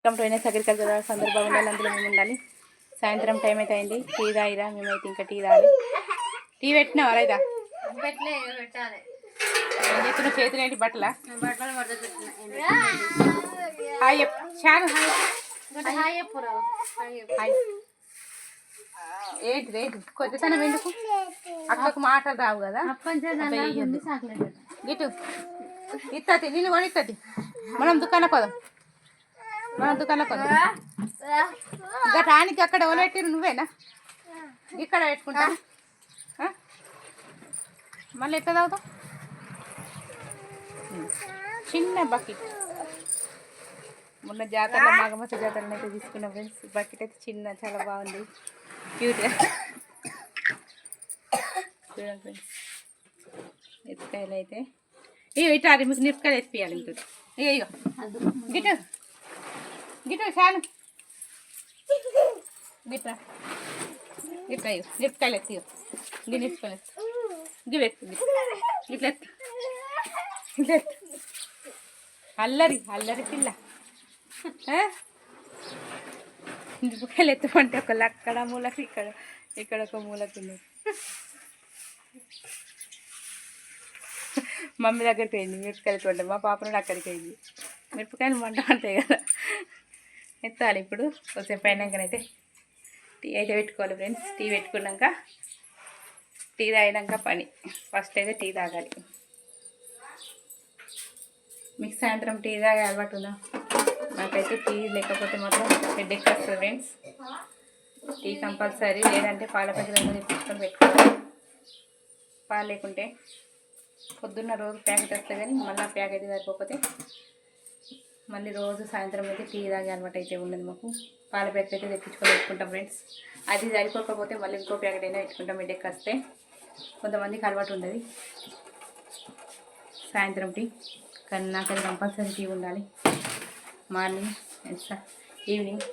Welcome to NS agriculture అందరూ బాగుండాలి, అందులో మేము ఉండాలి. సాయంత్రం టైం అయితే అయింది. టీ తాగిరా, మేమైతే ఇంకా టీ తాగాలి. టీ పెట్టినావా రైతా? ఏం చెప్తున్నా? చేతులు ఏంటి? బట్టల హాయ్ షాను హాయ్. ఏంటి రేటు కొద్దితనం ఎందుకు? అక్కకు మాటలు రావు కదా. గిట్టు ఇత్తది నిన్ను కొని ఇత్తది. మనం దుకాణం పోదాం, ఇంకా రానికి అక్కడ ఎవరు పెట్టిరు? నువ్వేనా? ఇక్కడ పెట్టుకుంటా. మళ్ళీ ఎట్లా తాగుతావు? చిన్న బకెట్ మొన్న జాతరలో మాఘమస జాతరలో అయితే తీసుకున్న ఫ్రెండ్స్. బకెట్ అయితే చిన్న, చాలా బాగుంది, క్యూట్గా. చూడండి ఫ్రెండ్స్, మిరపకాయలు అయితే ఇట్లా మీకు మిరపకాయలు ఎత్తిపియాలి. ఇంకోటి ఇగో గిట్టు గిట్టు చాలు గిట్లా గిట్లా ఇగో మిరపకాయలు ఎత్తి గిన్నె మిరపకాయలు గివి ఎత్తు ఇట్లా ఎత్తు ఇట్లా ఎత్తు. అల్లరి అల్లరి పిల్ల. మిరపకాయలు ఎత్తుకుంటే ఒకళ్ళు అక్కడ మూలకి, ఇక్కడ ఒక మూలకి ఉన్నారు. మమ్మీ దగ్గరికి అయింది మిరపకాయలు కొంటే, మా పాప నుండి అక్కడికి అయింది. మిరపకాయలు మంట అంటాయి కదా, ఎత్తాలి. ఇప్పుడు కొద్దిసేపు అయినాకనైతే టీ అయితే పెట్టుకోవాలి ఫ్రెండ్స్. టీ పెట్టుకున్నాక, టీ తాగినాక పని. ఫస్ట్ అయితే టీ తాగాలి. మీకు సాయంత్రం టీ తాగే అలవాటు ఉందా? నాకైతే టీ లేకపోతే మాత్రం హెడేక్ వస్తుంది ఫ్రెండ్స్. టీ కంపల్సరీ, లేదంటే పాల ప్యాకెట్ తెప్పించుకొని పెట్టుకోవాలి. పాలు లేకుంటే పొద్దున్న రోజు ప్యాకెట్ వస్తుంది, కానీ మళ్ళీ ప్యాకెట్ సరిపోతే మళ్ళీ రోజు సాయంత్రం అయితే టీ తాగే అలవాటు అయితే ఉండదు మాకు. పాల ప్యాకెట్ అయితే తెప్పించుకొని పెట్టుకుంటాం ఫ్రెండ్స్. అది సరిపోకపోతే మళ్ళీ ఇంకో ప్యాకెట్ అయినా పెట్టుకుంటాం హెడేక్ వస్తే. కొంతమందికి అలవాటు ఉండదు సాయంత్రం టీ, కానీ నాకైతే కంపల్సరీ టీ ఉండాలి. Morning evening.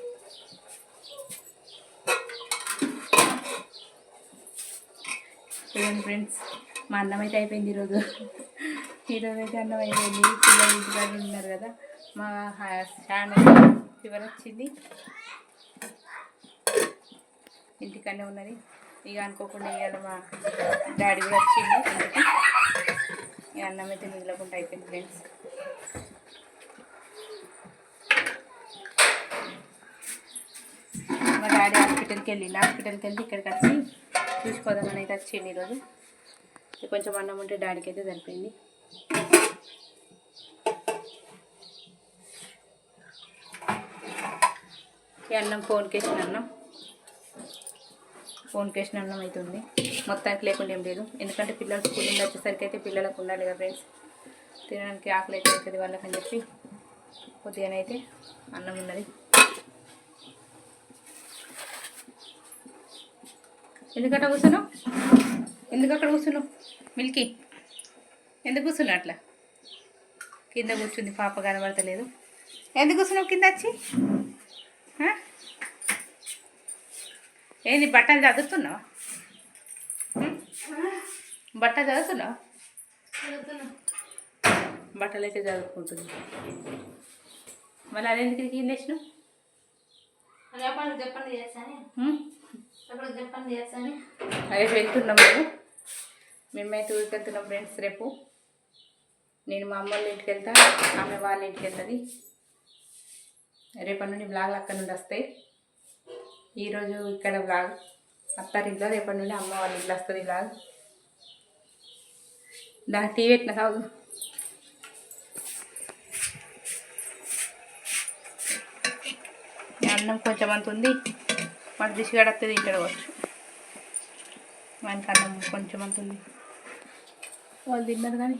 చూడండి ఫ్రెండ్స్, మా అన్నం అయితే అయిపోయింది ఈరోజు అయితే అన్నం అయిపోయింది. పిల్లలు ఇంటికాడ ఉన్నారు కదా. మా ఛానల్ ఫీవర్ వచ్చింది, ఇంటికనే ఉన్నది. ఇక అనుకోకుండా ఇవాళ మా డాడీ కూడా వచ్చింది ఇంటికి. ఈ అన్నం అయితే మిగలకుండా అయిపోయింది ఫ్రెండ్స్. మా డాడీ హాస్పిటల్కి వెళ్ళి ఇక్కడికి వచ్చి చూసిపోదామని అయితే వచ్చింది ఈరోజు. కొంచెం అన్నం ఉంటే డాడీకి అయితే సరిపోయింది. ఈ అన్నం ఫోన్కి వేసిన అన్నం అవుతుంది. మొత్తానికి లేకుండా ఏం లేదు, ఎందుకంటే పిల్లలు స్కూల్ నుండి వచ్చేసరికి అయితే పిల్లలకు ఉండాలి కదా ఫ్రెండ్స్. తినడానికి ఆకలి అయితే అవుతుంది వాళ్ళకని చెప్పి కొద్దిగానైతే అన్నం ఉన్నది. ఎందుకట్లా కూర్చున్నావు? ఎందుకు అక్కడ కూర్చున్నావు? మిల్కీ ఎందుకు కూర్చున్నావు అట్లా? కింద కూర్చుంది పాప, కనబడతలేదు. ఎందుకు కూర్చున్నావు కింద వచ్చి? ఏంది బట్టలు చదువుతున్నావా? బట్టలు అయితే చదువుకుంటుంది. మళ్ళీ అదెందుకు కింద వేసినావు? రేపు వెళ్తున్నాం మేమైతే ఊరికి వెళ్తున్నాం ఫ్రెండ్స్. రేపు నేను మా అమ్మ వాళ్ళ ఇంటికి వెళ్తా, ఆమె వాళ్ళ ఇంటికి వెళ్తుంది. రేపటి నుండి బ్లాగులు అక్కడ నుండి వస్తాయి. ఈరోజు ఇక్కడ బ్లాగ్ అత్తారింట్లో, రేపటి నుండి అమ్మ వాళ్ళ ఇంట్లో వస్తుంది బ్లాగ్. దానికి టీ పెట్టిన కాదు. అన్నం కొంచెం అంత ఉంది, మన దిశగాడ వస్తుంది ఇక్కడ వచ్చు. మనకి అన్నం కొంచెం అంత ఉంది, వాళ్ళు తిన్నారు కానీ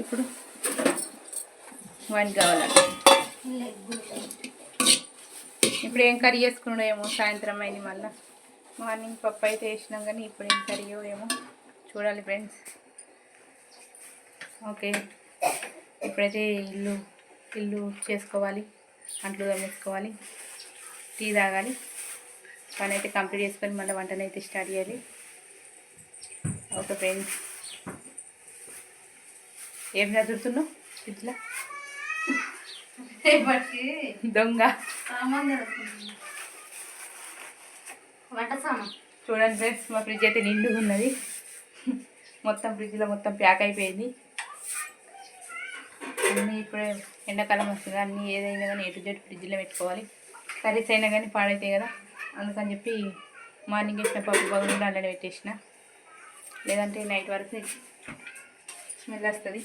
ఇప్పుడు వానికి కావాలండి. ఇప్పుడు ఏం కర్రీ చేసుకున్నాడో ఏమో, సాయంత్రం అయింది. మళ్ళీ మార్నింగ్ పప్పు అయితే వేసినాం, కానీ ఇప్పుడు ఏం కర్రీయో ఏమో చూడాలి ఫ్రెండ్స్. ఓకే, ఇప్పుడైతే ఇల్లు చేసుకోవాలి, అంట్లు తోమేసుకోవాలి, టీ తాగాలి, పని అయితే కంప్లీట్ చేసుకొని మళ్ళీ వంటనైతే స్టార్ట్ చేయాలి. ఓకే ఫ్రెండ్స్, ఏం చదువుతున్నావు ఇట్లా? రేపటికి దొంగ సామాన్ వంట సామాన్ చూడండి ఫ్రెండ్స్, మా ఫ్రిడ్జ్ అయితే నిండుగా ఉన్నది. మొత్తం ఫ్రిడ్జ్లో మొత్తం ప్యాక్ అయిపోయింది. అన్నీ ఇప్పుడే ఎండాకాలం వస్తుంది, అన్నీ ఏదైనా కానీ ఎటు జెడ్ ఫ్రిడ్జ్లో పెట్టుకోవాలి. కర్రీస్ అయినా కానీ పాడైతాయి కదా, అందుకని చెప్పి మార్నింగ్ వేసిన పప్పు బాగుండి అలానే పెట్టేసిన, లేదంటే నైట్ వరకు స్మెల్ వస్తుంది.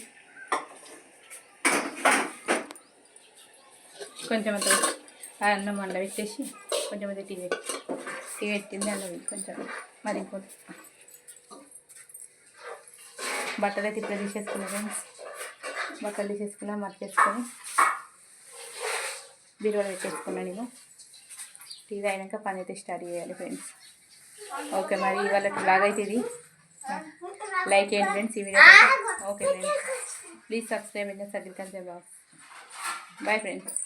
కొంచెం అంత అన్నం అందులో పెట్టేసి కొంచెం అంత టీ పెట్టింది అన్నది కొంచెం మరి ఇంకోటి బట్టలు అయితే ఇప్పుడు తీసేసుకున్నాం ఫ్రెండ్స్. బట్టలు తీసేసుకున్నా మర్చేసుకొని బీరువాలో పెట్టేసుకున్నాను. నేను టీ అయినాక పని అయితే స్టార్ట్ చేయాలి ఫ్రెండ్స్. ఓకే, మరి ఇవాళ బ్లాగ్ అయితే ఇది. లైక్ చేయండి ఫ్రెండ్స్ ఈ video. Okay friends, please subscribe and సర్కిల్ కంటే బ్లాగ్స్. Bye friends.